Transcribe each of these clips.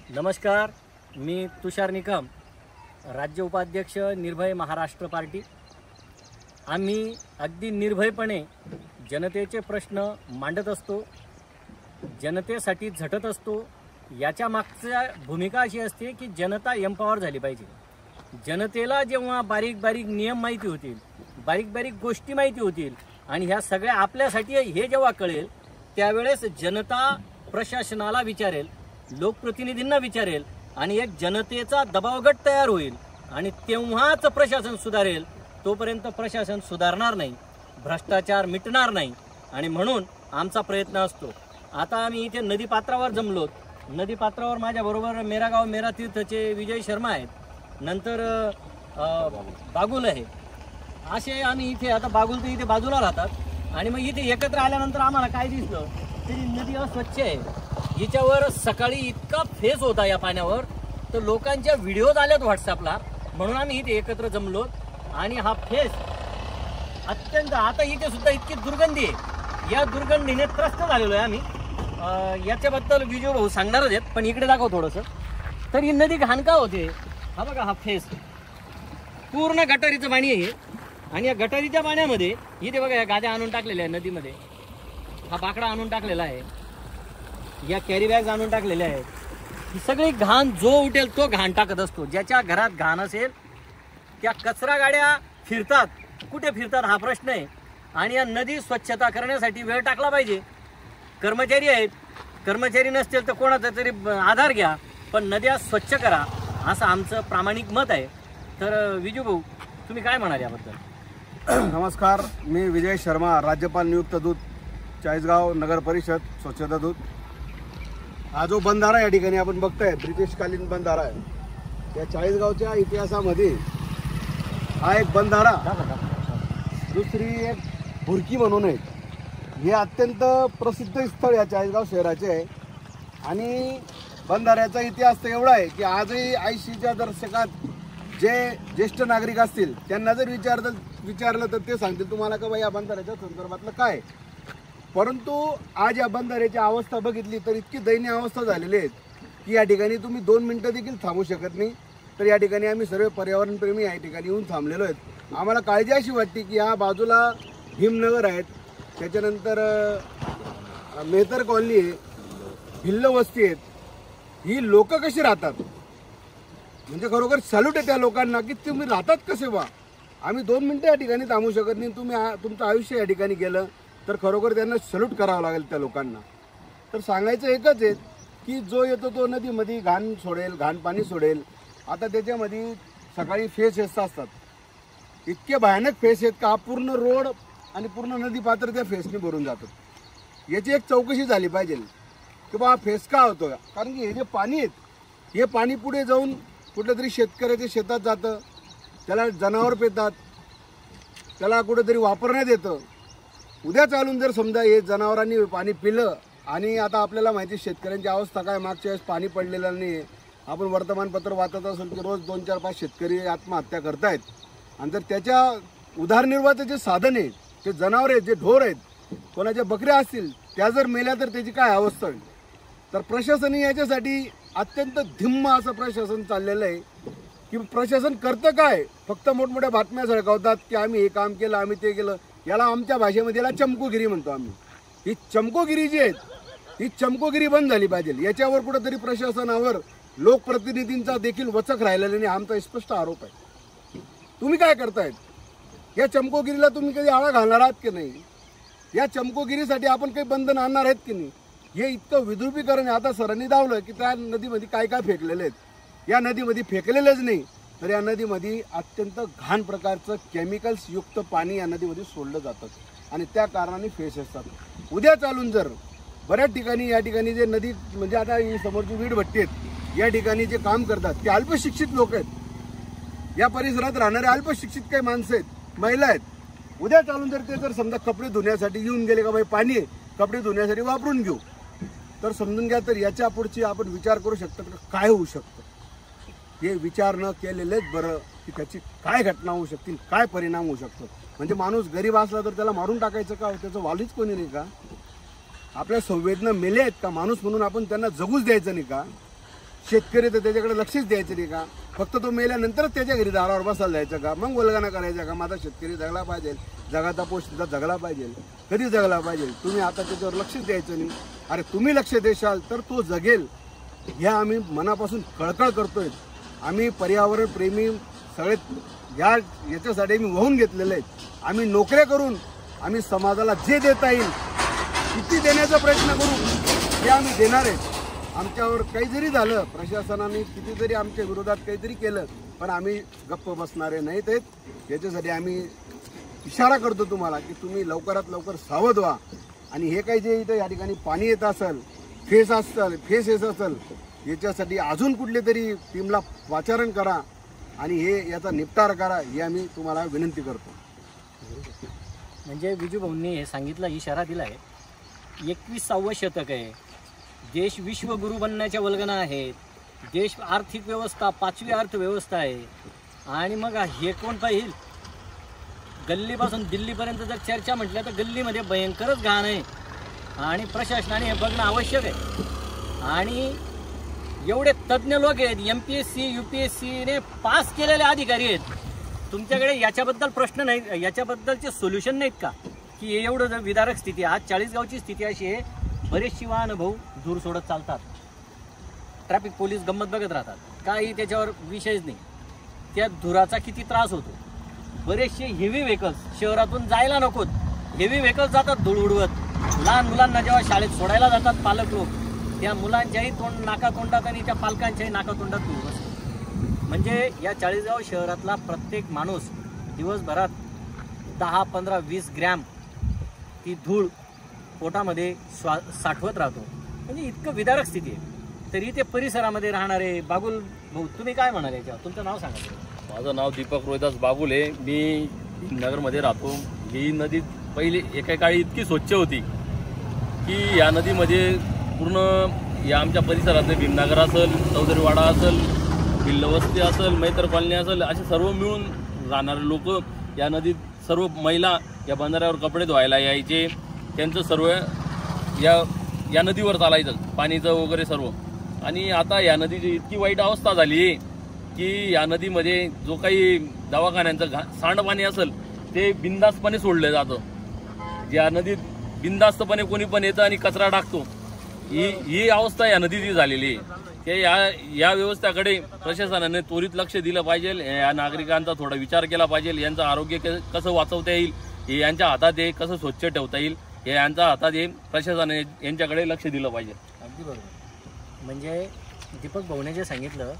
नमस्कार, मी तुषार निकम, राज्य उपाध्यक्ष निर्भय महाराष्ट्र पार्टी। आम्ही अगदी निर्भयपणे जनतेचे प्रश्न मांडत असतो, जनतेसाठी झटत असतो। याच्या मागची भूमिका अशी असते की जनता एम्पॉवर झाली पाहिजे। जनतेला जेव्हा बारीक बारीक नियम माहिती होतील, बारीक बारीक गोष्टी माहिती होतील आणि ह्या सगळ्या आपल्यासाठी हे जेव्हा कळेल, त्यावेळेस जनता प्रशासनाला विचारेल, लोकप्रतिनिधींना विचारेल आणि एक जनतेचा दबावगट तयार होईल आणि तेव्हाच प्रशासन सुधारेल। तोपर्यंत प्रशासन सुधारणार नाही, भ्रष्टाचार मिटणार नाही आणि म्हणून आमचा प्रयत्न असतो। आता आम्ही इथे नदीपात्रावर जमलोत। नदीपात्रावर माझ्याबरोबर मेरा गाव मेरा तीर्थचे विजय शर्मा आहेत, नंतर बागुल आहे। असे आम्ही इथे, आता बागुल तर इथे बाजूला राहतात आणि मग इथे एकत्र आल्यानंतर आम्हाला काय दिसलं तरी नदी अस्वच्छ आहे। हिच्यावर सकाळी इतका फेस होता या पाण्यावर, तर लोकांच्या व्हिडिओज आल्यात व्हॉट्सअपला, म्हणून आम्ही इथे एकत्र जमलोत। आणि हा फेस अत्यंत, आता इथे सुद्धा इतकी दुर्गंधी आहे, या दुर्गंधीने त्रस्त झालेलो आहे आम्ही। याच्याबद्दल विजय भाऊ सांगणारच आहेत, पण इकडे दाखव थोडंसं। तर ही नदी घाण का होते? हा बघा, हा फेस पूर्ण गटारीचं पाणी आहे आणि या गटारीच्या पाण्यामध्ये इथे बघा या गाद्या आणून टाकलेल्या आहे नदीमध्ये, हा बाकडा आणून टाकलेला आहे, या कॅरी बॅग आणून टाकलेल्या आहेत। ही सगळी घाण जो उठेल तो घाण टाकत असतो। ज्याच्या घरात घाण असेल त्या कचरा गाड्या फिरतात, कुठे फिरतात हा प्रश्न आहे। आणि या नदी स्वच्छता करण्यासाठी वेळ टाकला पाहिजे। कर्मचारी आहेत, कर्मचारी नसतील तर कोणाचा तरी आधार घ्या, पण नद्या स्वच्छ करा, असं आमचं प्रामाणिक मत आहे। तर विजू भाऊ, तुम्ही काय म्हणाल याबद्दल? नमस्कार, मी विजय शर्मा, राज्यपाल नियुक्त दूत, चाळीसगाव नगर परिषद स्वच्छता दूत। हा जो बंधारा या ठिकाणी आपण बघताय, ब्रिटिशकालीन बंधारा आहे। या चाळीसगावच्या इतिहासामध्ये हा एक बंधारा, दुसरी एक भुरकी म्हणून आहे। हे अत्यंत प्रसिद्ध स्थळ या चाळीसगाव शहराचे आहे आणि बंधाऱ्याचा इतिहास तर एवढा आहे की आजही 80च्या दशकात जे ज्येष्ठ नागरिक असतील त्यांना जर विचारलं तर ते सांगतील तुम्हाला का बाई या बंधाऱ्याच्या संदर्भातलं काय। परंतु आज या बंधाऱ्याची अवस्था बघितली तर इतकी दयनीय अवस्था झालेली आहे की या ठिकाणी तुम्ही 2 मिनिटं देखील थांबू शकत नाही। तर या ठिकाणी आम्ही सर्व पर्यावरणप्रेमी या ठिकाणी येऊन थांबलेलो आहेत। आम्हाला काळजी अशी वाटते की या बाजूला भीमनगर आहेत, त्याच्यानंतर मेहतर कॉलनी आहे, भिल्ल वस्ती आहेत, ही लोक कशी राहतात, म्हणजे खरोखर सॅल्यूट आहे त्या लोकांना की तुम्ही राहतात कसे बा। आम्ही 2 मिनिटं या ठिकाणी थांबू शकत नाही, तुम्ही तुमचं आयुष्य या ठिकाणी गेलं तर खरोखर त्यांना सॅल्यूट करावं लागेल त्या लोकांना। तर सांगायचं एकच आहे की जो येतो तो नदीमध्ये घाण सोडेल, घाण पाणी सोडेल। आता त्याच्यामध्ये सकाळी फेस असतात, इतके भयानक फेस आहेत का पूर्ण रोड आणि पूर्ण नदी पात्र त्या फेसने भरून जातात। याची एक चौकशी झाली पाहिजे की बा फेस का होतो, कारण की हे जे पाणी आहेत हे पाणी पुढे जाऊन कुठल्या तरी शेतकऱ्याच्या शेतात जातं, त्याला जनावर पितात, त्याला कुठेतरी वापरण्यात येतं। उद्या चालून जर समजा हे जनावरांनी पाणी पिलं, आणि आता आपल्याला माहिती शेतकऱ्यांची अवस्था काय, मागच्या वेळेस पाणी पडलेलं नाही, आपण वर्तमानपत्र वाचत असेल की रोज 2, 4, 5 शेतकरी आत्महत्या करतायत। आणि जर त्याच्या उदरनिर्वाहाचं जे साधन आहे, ते जनावर आहेत, जे ढोर आहेत, कोणाच्या बकऱ्या असतील, त्या जर मेल्या तर त्याची काय अवस्था होईल। तर प्रशासन याच्यासाठी अत्यंत धिम्म असं प्रशासन चाललेलं आहे की प्रशासन करतं काय, फक्त मोठमोठ्या बातम्या झळकावतात की आम्ही हे काम केलं, आम्ही ते केलं। याला आमच्या भाषेमध्ये याला चमकोगिरी म्हणतो आम्ही। ही चमकोगिरी जी आहे ही चमकोगिरी बंद झाली पाहिजे। याच्यावर कुठेतरी प्रशासनावर लोकप्रतिनिधींचा देखील वचक राहिलेला नाही, आमचा स्पष्ट आरोप आहे। तुम्ही काय करतायत? या चमकोगिरीला तुम्ही कधी आळा घालणार आहात की नाही? या चमकोगिरीसाठी आपण काही बंधन आणणार आहेत की नाही? हे इतकं विद्रुपीकरण आता सरांनी दावलं की त्या नदीमध्ये काय काय फेकलेले आहेत। या नदीमध्ये फेकलेलंच नाही तर या नदीमध्ये अत्यंत घाण प्रकारचं केमिकल्स युक्त पाणी या नदीमध्ये सोडलं जातं आणि त्या कारणाने फेस असतात। उद्या चालून जर बऱ्याच ठिकाणी या ठिकाणी जे नदी, म्हणजे आता ही समोरची वीटभट्टी आहेत, या ठिकाणी जे काम करतात ते अल्पशिक्षित लोक आहेत, या परिसरात राहणारे अल्पशिक्षित काही माणसं आहेत, महिला आहेत। उद्या चालून जर ते समजा कपडे धुण्यासाठी येऊन गेले का बाई पाणी आहे, कपडे धुण्यासाठी वापरून घेऊ, तर समजून घ्या तर याच्या पुढची आपण विचार करू शकतो काय होऊ शकतं। हे विचार न केलेलेच बरं की त्याची काय घटना होऊ शकतील, काय परिणाम होऊ शकतो। म्हणजे माणूस गरीब असला तर त्याला मारून टाकायचं का, त्याचं वालीच कोणी नाही का? आपल्या संवेदना मेले आहेत का? माणूस म्हणून आपण त्यांना जगूच द्यायचं नाही का? शेतकरी तर त्याच्याकडे लक्षच द्यायचं नाही का? फक्त तो मेल्यानंतरच त्याच्या घरी दारावर बसायला जायचं का? मग वल्गना करायचा का? माझा शेतकरी जगला पाहिजे, जगाचा पोस्ट तिथं जगला पाहिजे, कधी जगला पाहिजे? तुम्ही आता त्याच्यावर लक्षच द्यायचं नाही. अरे तुम्ही लक्ष देशाल तर तो जगेल, ह्या आम्ही मनापासून कळकळ करतोय. आम्ही पर्यावरण प्रेमी सगळे याच्यासाठी आम्ही वाहून घेतलेले आहेत. आम्ही नोकऱ्या करून आम्ही समाजाला जे देता येईल किती देण्याचा प्रयत्न करू ते आम्ही देणार आहेत. आमच्यावर काही जरी झालं, प्रशासनाने किती जरी आमच्या विरोधात काहीतरी केलं, पण आम्ही गप्प बसणारे नाहीत आहेत. याच्यासाठी आम्ही इशारा करतो तुम्हाला की तुम्ही लवकरात लवकर सावध व्हा. आणि हे काही जे इथं या ठिकाणी पाणी येत असेल, फेस येत असेल, याच्यासाठी अजून कुठले तरी टीमला पाचारण करा आणि हे याचा निपटारा करा, ही आम्ही तुम्हाला विनंती करतो. म्हणजे विजू भाऊंनी हे सांगितलं, इशारा दिला आहे. 21वे शतक आहे, देश विश्वगुरु बनण्याच्या वल्गना आहेत, देश आर्थिक व्यवस्था 5वी अर्थव्यवस्था आहे. आणि मग हे कोण पाहिजे? गल्लीपासून दिल्लीपर्यंत जर चर्चा म्हटल्या तर गल्लीमध्ये भयंकरच घाण आहे आणि प्रशासनाने हे बघणं आवश्यक आहे. आणि एवढे तज्ज्ञ लोक आहेत, MPSC UPSCने पास केलेले अधिकारी आहेत. तुमच्याकडे याच्याबद्दल प्रश्न नाही, याच्याबद्दलचे सोल्युशन नाहीत का? की एवढं जर विदारक स्थिती, आज 40 गावची स्थिती अशी आहे, बरेचशी वाहन भाऊ दूर सोडत चालतात, ट्रॅफिक पोलीस गंमत बघत राहतात, काही त्याच्यावर विषयच नाही. त्या धुराचा किती त्रास होतो. बरेचसे हेवी व्हेकल्स शहरातून जायला नकोत, हेवी व्हेकल्स जातात धूळ उडवत. लहान मुलांना जेव्हा शाळेत सोडायला जातात पालक लोक, त्या मुलांच्याही नाकातोंडात आणि त्या पालकांच्याही नाकातोंडात धूळ बसते. म्हणजे या 40 गाव शहरातला प्रत्येक माणूस दिवसभरात 10, 15, 20 ग्रॅम ती धूळ पोटामध्ये साठवत राहतो. म्हणजे इतकं विदारक स्थिती आहे. तरी ते परिसरामध्ये राहणारे बागुल भाऊ, तुम्ही काय म्हणाल याच्यावर? तुमचं नाव सांगा. माझं नाव दीपक रोहिदास बागुल आहे. मी नगरमध्ये राहतो. ही नदी पहिली एका काळी इतकी स्वच्छ होती की या नदीमध्ये पूर्ण या आमच्या परिसरातले भीमनगर असेल, चौधरीवाडा असेल, भिल्लवस्ती असेल, मैत्र कॉलनी असेल, असे सर्व मिळून राहणारे लोक या नदीत, सर्व महिला या बंधाऱ्यावर कपडे धुवायला यायचे. त्यांचं सर्व या नदीवर चालायचं, पाणीचं वगैरे सर्व. आणि आता या नदीची इतकी वाईट अवस्था झाली आहे की या नदीमध्ये जो काही दवाखान्यांचं सांडपाणी असेल ते बिनधास्तपणे सोडलं जातं. या नदीत बिनधास्तपणे कोणी पण येतं आणि कचरा टाकतो. ही अवस्था या नदीची झालेली आहे. ते या व्यवस्थेकडे प्रशासनाने त्वरित लक्ष दिलं पाहिजे. या नागरिकांचा थोडा विचार केला पाहिजे. यांचं आरोग्य कसं वाचवता येईल, हे यांच्या हातात आहे, कसं स्वच्छ ठेवता येईल हे यांच्या हातात आहे. प्रशासनाने यांच्याकडे लक्ष दिलं पाहिजे. अगदी बरोबर. म्हणजे दीपक भाऊने जे सांगितलं,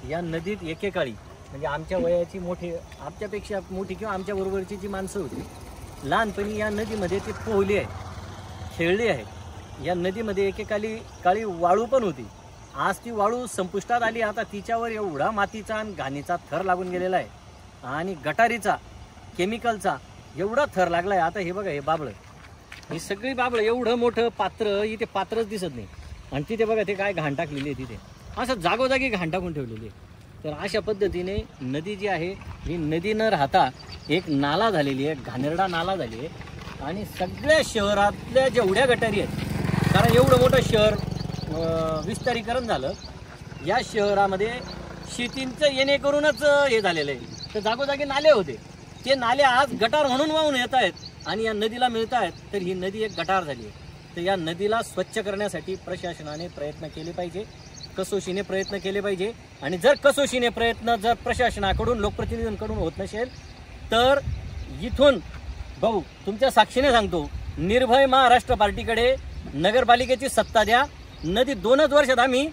या नदीत एकेकाळी म्हणजे आमच्या वयाची मोठी, आमच्यापेक्षा मोठी किंवा आमच्या बरोबरची जी माणसं होती, लहानपणी या नदीमध्ये ते पोहली आहे, खेळली आहे. या नदीमध्ये एकेकाळी वाळू पण होती. आज ती वाळू संपुष्टात आली. आता तिच्यावर एवढा मातीचा आणि घाणीचा थर लागून गेलेला आहे आणि गटारीचा, केमिकलचा एवढा थर लागला आहे. आता हे बघा, हे बाबळं, ही सगळी बाबळं, एवढं मोठं पात्र, इथे पात्रच दिसत नाही. आणि तिथे बघा ते काय घाण टाकलेली आहे, तिथे असं जागोजागी घाण टाकून ठेवलेली आहे. तर अशा पद्धतीने नदी जी आहे ही नदी न राहता एक नाला झालेली आहे, घाणेरडा नाला झाली आहे. आणि सगळ्या शहरातल्या जेवढ्या गटारी आहेत, कारण एवढं मोठं शहर विस्तारीकरण झालं, या शहरामध्ये शेतींचं येणे करूनच हे झालेलं आहे. तर जागोजागी नाले होते, ते नाले आज गटार म्हणून वाहून येत आहेत आणि या नदीला मिळत आहेत. तर ही नदी एक गटार झाली आहे. तर या नदीला स्वच्छ करण्यासाठी प्रशासनाने प्रयत्न केले पाहिजे, कसोशीने प्रयत्न केले पाहिजे. आणि जर कसोशीने प्रयत्न जर प्रशासनाकडून, लोकप्रतिनिधींकडून होत नसेल तर इथून भाऊ तुमच्या साक्षीने सांगतो, निर्भय महाराष्ट्र पार्टीकडे नगरपालिकेची सत्ता द्या. नदी 2च वर्षात आम्ही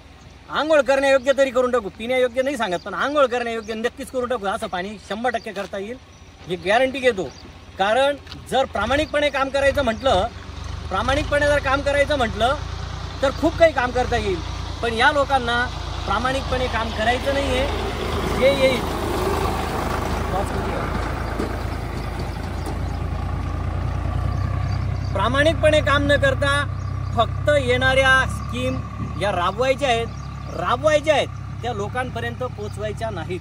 आंघोळ करण्यायोग्य तरी करून टाकू. पिण्यायोग्य नाही सांगत, पण आंघोळ करण्यायोग्य नक्कीच करून टाकू. असं पाणी 100% करता येईल, ही गॅरंटी घेतो. कारण जर प्रामाणिकपणे काम करायचं म्हटलं तर खूप काही काम करता येईल. पण या लोकांना प्रामाणिकपणे काम करायचं नाही आहे. जे येईल प्रामाणिकपणे काम न करता फक्त येणाऱ्या स्कीम या राबवायच्या आहेत, त्या लोकांपर्यंत पोचवायच्या नाहीत.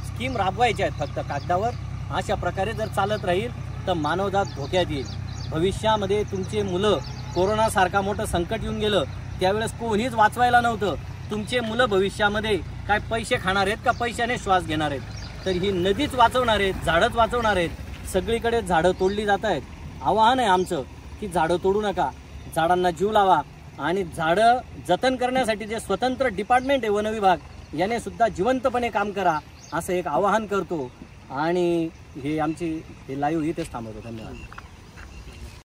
स्कीम राबवायच्या आहेत फक्त कागदावर. अशा प्रकारे जर चालत राहील तर मानवजात धोक्यात येईल. भविष्यामध्ये तुमचे मुलं, कोरोनासारखा मोठं संकट येऊन गेलं त्यावेळेस कोणीच वाचवायला नव्हतं, तुमचे मुलं भविष्यामध्ये काय पैसे खाणार आहेत का पैशाने श्वास घेणार आहेत? तर ही नदीच वाचवणार आहेत, झाडंच वाचवणार आहेत. सगळीकडे झाडं तोडली जात आहेत. आवाहन आहे आमचं की झाडं तोडू नका, झाडांना जीव लावा आणि झाडं जतन करण्यासाठी जे स्वतंत्र डिपार्टमेंट आहे वन विभाग याने सुद्धा जिवंतपणे काम करा असं एक आवाहन करतो. आणि हे आमची हे लाईव्ह इथेच थांबवतो. धन्यवाद.